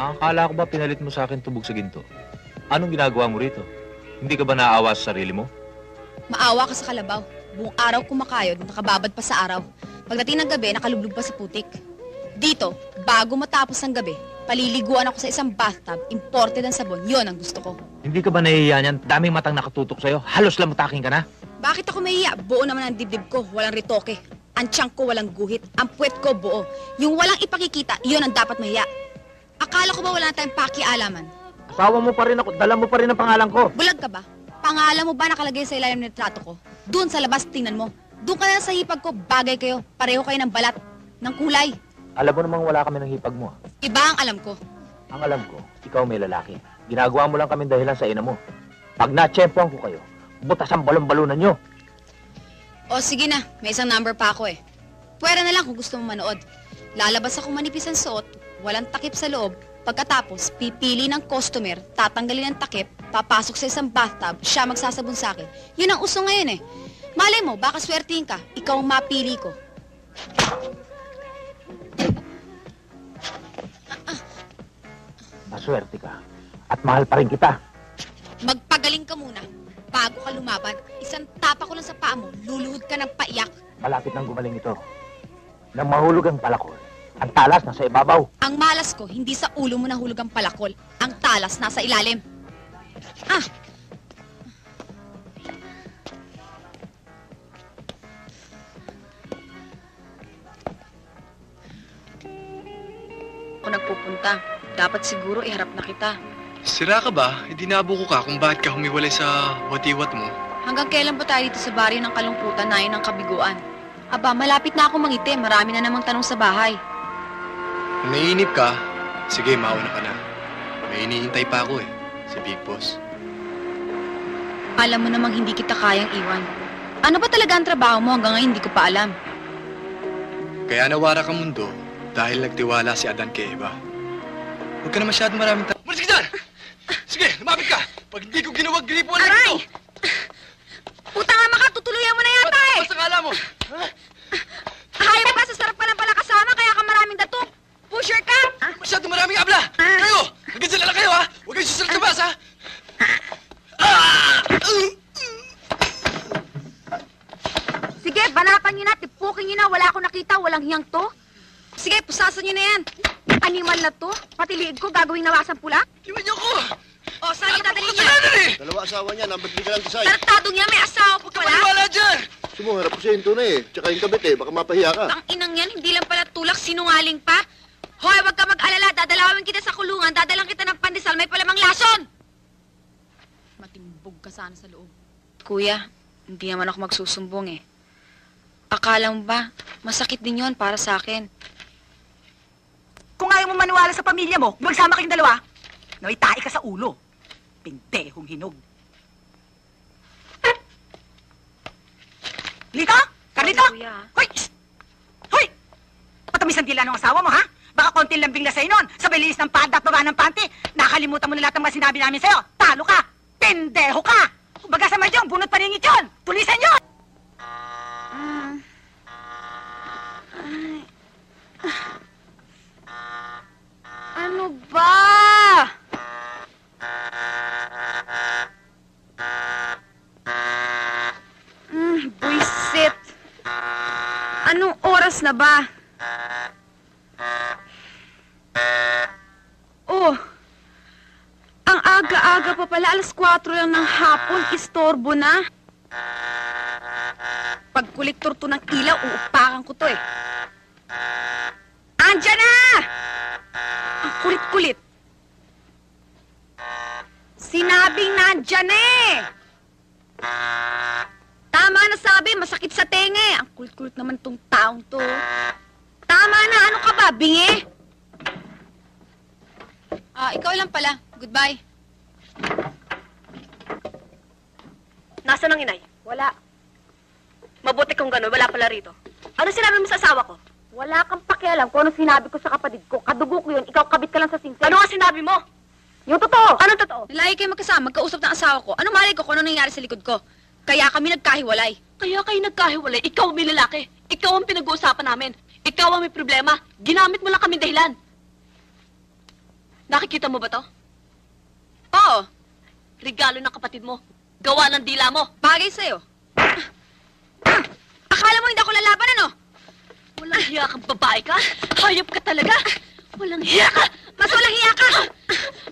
Akala ko ba pinalit mo sa akin tubog sa ginto? Anong ginagawa mo rito? Hindi ka ba naaawa sa sarili mo? Maawa ka sa kalabaw. Buong araw kumakayod, nakababad pa sa araw. Pagdating ng gabi, nakalublog pa sa putik. Dito, bago matapos ng gabi, paliliguan ako sa isang bathtub, imported ang sabon. Yon ang gusto ko. Hindi ka ba nahihiya niyan? Daming matang nakatutok sa'yo. Halos lamutaking ka na. Bakit ako mahiya? Buo naman ang dibdib ko, walang ritoke. Ang tiyan ko walang guhit, ang puwet ko buo. Yung walang ipakikita, yon ang dapat mahiya. Akala ko ba wala na tayong pakialaman? Asawa mo pa rin ako, dala mo pa rin ang pangalan ko. Bulag ka ba? Pangalan mo ba nakalagay sa ilalim ng litrato ko? Doon sa labas, tingnan mo. Doon ka na sa hipag ko, bagay kayo. Pareho kayo ng balat, ng kulay. Alam mo namang wala kami ng hipag mo. Iba ang alam ko. Ang alam ko, ikaw may lalaki. Ginagawa mo lang kami dahilan sa ina mo. Pag natsyempoan ko kayo, butas ang balon-balunan nyo. O sige na, may isang number pa ako eh. Pwera na lang kung gusto mo manood. Lalabas ako manipis ang suot, walang takip sa loob. Pagkatapos, pipili ng customer, tatanggalin ang takip, papasok sa isang bathtub, siya magsasabon sa akin. Yun ang uso ngayon eh. Malay mo, baka swertihin ka, ikaw ang mapili ko. Maswerte ka. At mahal pa rin kita. Magpagaling ka muna. Bago ka lumaban, isang tapa ko lang sa paa mo, luluhod ka ng paiyak. Malapit nang gumaling ito. Nang mahulog ang palakol, ang talas nasa ibabaw. Ang malas ko, hindi sa ulo mo nahulog ang palakol. Ang talas nasa ilalim. Ah! Ako nagpupunta. Dapat siguro iharap na kita. Sira ka ba? Hindi nabuko ka kung bakit ka humiwalay sa watiwat mo. Hanggang kailan ba tayo dito sa baryo ng kalungkutan na yun ng kabiguan? Aba, malapit na ako mangiti. Marami na namang tanong sa bahay. Kung naiinip ka, sige, mauna ka na. May iniintay pa ako eh, si Big Boss. Alam mo namang hindi kita kayang iwan. Ano ba talaga ang trabaho mo hanggang ngayon hindi ko pa alam? Kaya nawara ka mundo dahil nagtiwala si Adan kay Eva. Huwag ka na masyadong maraming Malis ka dyan! Sige, lumapit ka! Pag hindi ko ginawag gripo na Aray! Puta nga maka, tutuluyan mo na yata eh! Basta kala mo! Ha? Hayop ka, sa sarap ka lang pala kasama, kaya ka maraming dato. Pusher ka! Masyadong maraming abla! Kayo! Hanggang dyan lang kayo ha! Huwag kayong susunod labas ha! Sige, banapan nyo na, tipukin nyo na, wala akong nakita, walang hiyang to. Sige, pusasan nyo na yan. Animal na to, pati liig ko gagawing nawasan pula. Iwan niyo ko! O, saan niyo dadalhin niya? Kasalanan eh! Dalawa asawa niya, number 3 ka lang design. Tartadong niya, may asawa po pala. Maniwala dyan! Sumuharap ko sa hinto na eh. Tsaka yung kabit eh, baka mapahiya ka. Ang inang yan, hindi lang pala tulak, sinungaling pa. Hoy, wag ka mag-alala, dadalawin kita sa kulungan, dadalang kita ng pandesal, may palamang lason! Matimbog ka sana sa loob. Kuya, hindi naman ako magsusumbong eh. Akala mo ba, masakit din yon para sa akin. Kung ayaw mo maniwala sa pamilya mo, magsama kayong dalawa, nawitay ka sa ulo. Pindehong hinog. Lito? Carlito? Kuya. Hoy! Shh! Hoy! Patamisan tila ng asawa mo, ha? Baka konti lambing na sa'yo nun. Sabay linis ng panda at baba ng panty. Nakalimutan mo na lahat ng mga sinabi namin sa'yo. Talo ka! Pendeho ka! Baga sa madyong, bunot paningit yun! Tulisan yun! Ano ba? Buisit. Anong oras na ba? Oh, ang aga-aga pa pala, alas 4 lang ng hapon, istorbo na. Pag kolektor to ng ilaw, uupakan ko to eh. Andiyan na! Ang kulit-kulit. Sinabing nandyan eh! Tama na sabi, masakit sa tenge. Ang kulit-kulit naman tong taong to. Tama na, ano ka ba, bingi? Ikaw lang pala. Goodbye. Nasaan ang inay? Wala. Mabuti kung gano'n, wala pala rito. Ano sinabi mo sa asawa ko? Wala kang pakialam kung ano sinabi ko sa kapatid ko. Kadugo ko yun, ikaw kabit ka lang sa singse. Ano nga sinabi mo? Yung totoo! Anong totoo? Nalagi kayo magkasama, magkausap ng asawa ko. Ano malay ko kung ano nangyari sa likod ko? Kaya kami nagkahiwalay. Kaya kayo nagkahiwalay, ikaw may lalaki. Ikaw ang pinag-uusapan namin. Ikaw ang may problema. Ginamit mo lang kami dahilan. Nakikita mo ba to? Oo, Regalo ng kapatid mo. Gawa ng dila mo. bagay sa'yo. Akala mo hindi ako lalaban, ano? Walang hiya kang babae ka? Hayop ka talaga? Walang hiya ka! Mas walang hiya ka!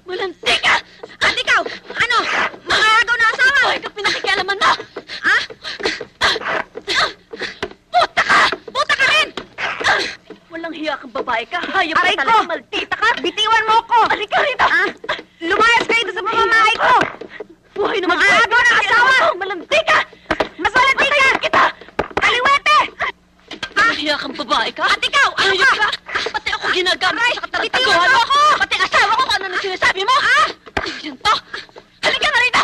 Malandi ka! At ikaw, ano? Makakagaw na asawa! Hoy, ka pinakikialaman mo! Ha? Puta ka! Puta ka rin! Walang hiya kang babae ka? Hayop Aray ka talaga? ko! Maldita ka! Bitiwan mo ko! Halika rito! Ha? Lumayas kayo doon sa pamamahay ko! Buhay naman! Makakagaw ng asawa! Malandi ka! Mas walang hiya ka! Kita! Kaliwete! Walang hiya kang babae ka? At ikaw, ano Hayop ka? Pati ako ginagamit Aray, sa katarataguhan bitiwan mo! mo ako! Pati asawa ko kung ano na sinasabi mo! Yan to! Halika na rito!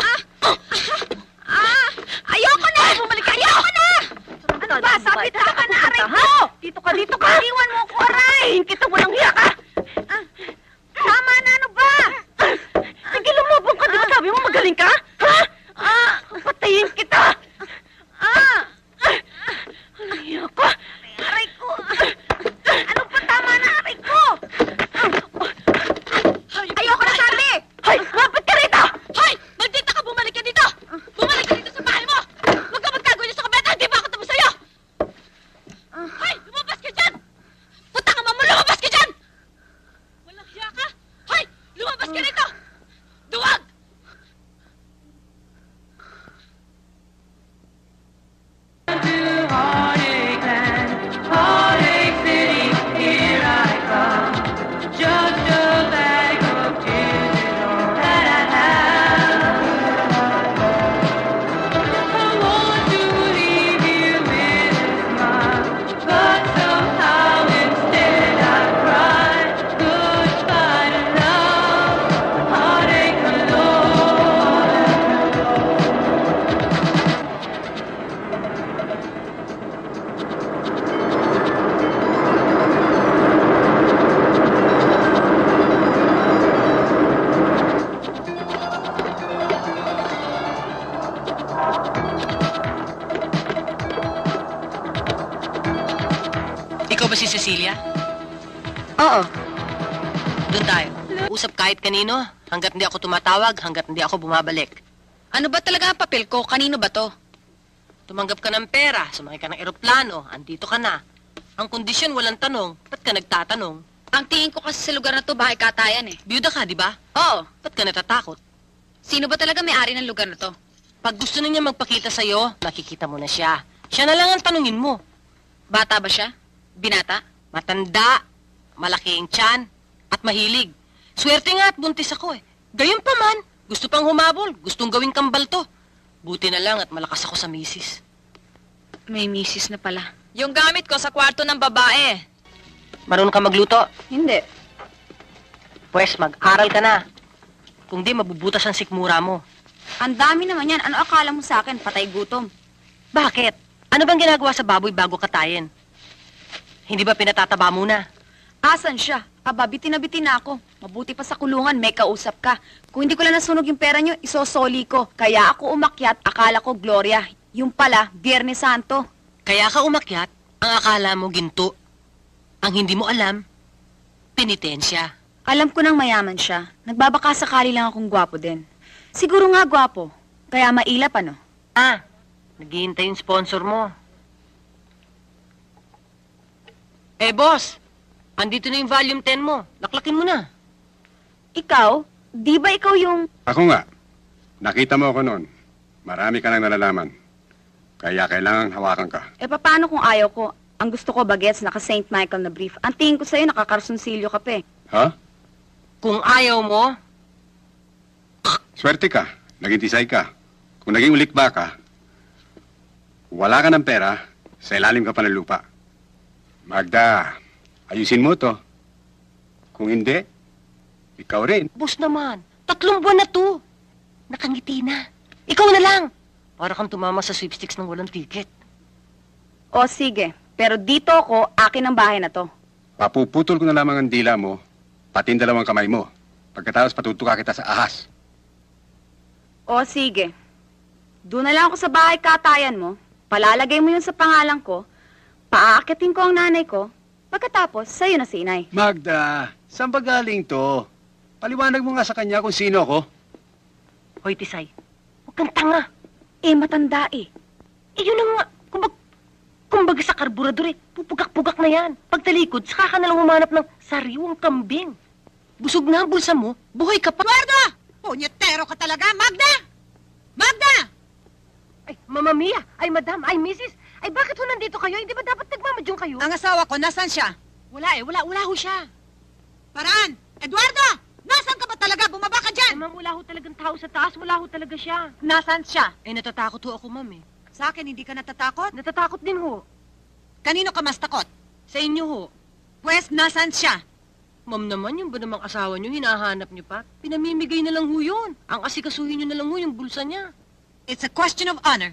Ayoko na! Bumalik ka! Ayoko na! Ano ba? Sabit ka ka na, aray ko! Dito ka, dito ka! Iwan mo ko, aray! Tingin kita, walang hiya ka! Tama na, ano ba? Sige, lumubog ka! Di ba sabi mo magaling ka? Ha? Patayin kita! Walang hiya ka! Aray ko! Ano ba tama na, aray ko? Ayoko na sabi! Hoy! Lapit ka rito! Hoy! Maldita ka! Bumalik ka dito! Bumalik ka dito sa bahay mo! Huwag ka magtago niyo sa kabeta! Hindi ba ako tapos sa'yo? Hoy! Lumabas ka dyan! Puta ka mo! Lumabas ka dyan! Walang hiya ka! Hoy! Lumabas ka rito! Duwag! Ikaw ba si Cecilia? Oo. Doon tayo. Usap kahit kanino, hanggat hindi ako tumatawag, hanggat hindi ako bumabalik. Ano ba talaga ang papel ko? Kanino ba to? Tumanggap ka ng pera, sumakay ka ng eroplano, andito ka na. Ang kondisyon, walang tanong. Ba't ka nagtatanong? Ang tingin ko kasi sa lugar na to, bahay katayan eh. Biyuda ka, di ba? Oo. Ba't ka natatakot? Sino ba talaga may-ari ng lugar na to? Pag gusto na niya magpakita sa'yo, makikita mo na siya. Siya na lang ang tanungin mo. Bata ba siya? Binata? Matanda, malaki ang tiyan, at mahilig. Swerte nga at buntis ako eh. Gayon pa man, gusto pang humabol, gustong gawing kambal to. Buti na lang at malakas ako sa misis. May misis na pala. Yung gamit ko sa kwarto ng babae. Marunong ka magluto? Hindi. Pwes, mag-aral ka na. Kung di, mabubutas ang sikmura mo. Ang dami naman yan. Ano akala mo sa akin? Patay gutom. Bakit? Ano bang ginagawa sa baboy bago katayin? Hindi ba pinatataba muna? Asan siya? Aba, bitin na ako. Mabuti pa sa kulungan, may kausap ka. Kung hindi ko lang nasunog yung pera nyo, isosoli ko. Kaya ako umakyat, akala ko Gloria. Yung pala, Biyernes Santo. Kaya ka umakyat, ang akala mo ginto. Ang hindi mo alam, penitensya. Alam ko nang mayaman siya. Nagbabaka sakali lang akong gwapo din. Siguro nga gwapo. Kaya mailap ano? Ah, naghihintay yung sponsor mo. Eh, boss, andito na yung volume 10 mo. Laklakin mo na. Ikaw? Di ba ikaw yung... Ako nga. Nakita mo ako noon. Marami ka nang nalalaman. Kaya kailangan hawakan ka. Eh, paano kung ayaw ko? Ang gusto ko bagets naka St. Michael na brief. Ang tingin ko sa'yo, nakakarsunsilyo ka pa eh. Ha? Kung ayaw mo, Swerte ka. Naging tisay ka. Kung naging ulikba ka, wala ka ng pera, sa ilalim ka pa ng lupa. Magda, ayusin mo to. Kung hindi, ikaw rin. boss naman, 3 buwan na to. Nakangiti na. Ikaw na lang. Para kang tumama sa sweepstakes ng walang ticket. O sige, pero dito ako, akin ang bahay na to. Papuputol ko na lamang ang dila mo, pati ang 2 kamay mo. Pagkatapos patutuka kita sa ahas. O sige, doon na lang ako sa bahay katayan mo, palalagay mo yun sa pangalan ko, paaakitin ko ang nanay ko, pagkatapos, sa'yo na si inay. Magda, saan ba galing to? Paliwanag mo nga sa kanya kung sino ako. Hoy, Tisay, huwag kang tanga. Matanda eh. Yun ang nga, kumbaga sa karburador pupugak-pugak na yan. Pagtalikod, saka ka nalang humanap ng sariwang kambing. Busog na ang bulsa mo, buhay ka pa. Eduardo! Punyetero ka talaga! Magda! Magda! Ay, Mama Mia, ay Madam, ay Mrs. Ay, bakit ho nandito kayo? Hindi ba dapat nagmamadyong kayo? Ang asawa ko, nasan siya? Wala ho siya. Paraan! Eduardo! Nasaan ka ba talaga? Bumaba ka Ay, dyan! ma'am, wala ho talagang tao sa taas, wala ho talaga siya. Nasaan siya? Natatakot ho ako, ma'am eh. Sa akin, hindi ka natatakot? Natatakot din ho. Kanino ka mas takot? Sa inyo ho. Pwes, nasaan siya? Ma'am naman, yung ba namang asawa niyo, hinahanap niyo pa? Pinamimigay na lang ho yun. Ang asikasuhin niyo na lang ho yung bulsa niya. It's a question of honor.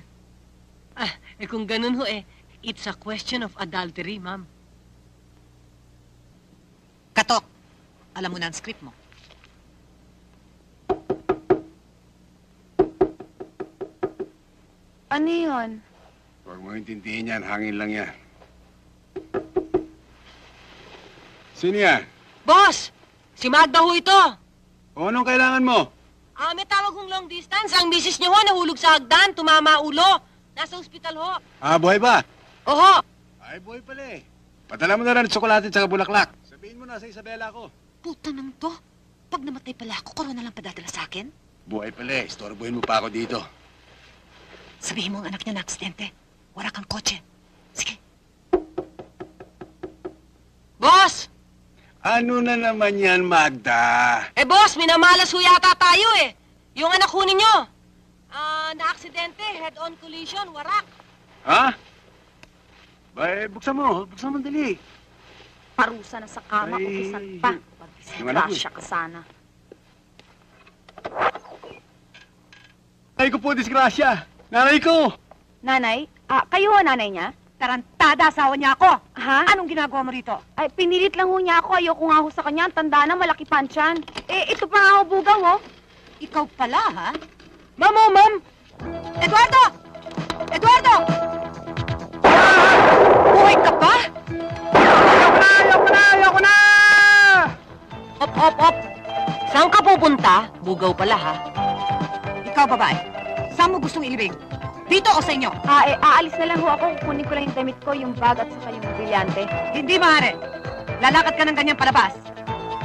Kung ganun ho it's a question of adultery, ma'am. Katok, alam mo na ang script mo. Ano yun? Huwag mo intindihin yan, hangin lang yan. Sino yan? Boss! Si Magda ho ito! O anong kailangan mo? May tawag hong long distance. Ang misis niyo ho, nahulog sa hagdan, tumama ulo. Nasa ospital ho. Buhay ba? Oho! Ay, buhay pala eh. Padala mo na rin tsokolate at bulaklak. Sabihin mo na sa Isabela ko. Puta nang to. Pag namatay pala ako, corona lang padadala sa akin? Buhay pala eh. Istorbohin mo pa ako dito. Sabihin mo ang anak niya na aksidente. Wala kang kotse. Sige. Boss! Ano na naman yan, Magda? Boss, minamalas ho yata tayo eh. Yung anak ho ninyo. Na-aksidente, head-on collision, warak. Ha? Buksan mo. Buksan mo dali. Parusa na sa kama, Ay. upisan pa. Yung anak mo. Pag-disgrasya ka sana. Nanay ko po, disgrasya. Nanay ko. Nanay? Kayo ho nanay niya? Tarantado, asawa niya ako. Ha? Anong ginagawa mo rito? Ay, pinilit lang ho niya ako. Ayoko nga ho sa kanya. Ang tanda na, malaki pa ang tiyan. Ito pa nga ho, bugaw ho. Ikaw pala, ha? Ma'am, ma'am! Eduardo! Eduardo! Buhay ka pa? Ayoko na! Op! Saan ka pupunta? Bugaw pala ha. Ikaw, babae. Saan mo gustong ilibing? Dito o sa inyo? Aalis na lang ho ako. Kukunin ko lang yung damit ko, yung bag at saka yung brilyante. Hindi, maaari. Lalakad ka ng ganyan palabas.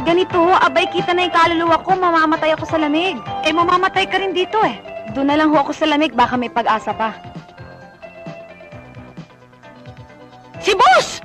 Ganito ho, abay kita na yung kaluluwa ko. Mamamatay ako sa lamig. Mamamatay ka rin dito eh. Doon na lang ho ako sa lamig. Baka may pag-asa pa. Si boss!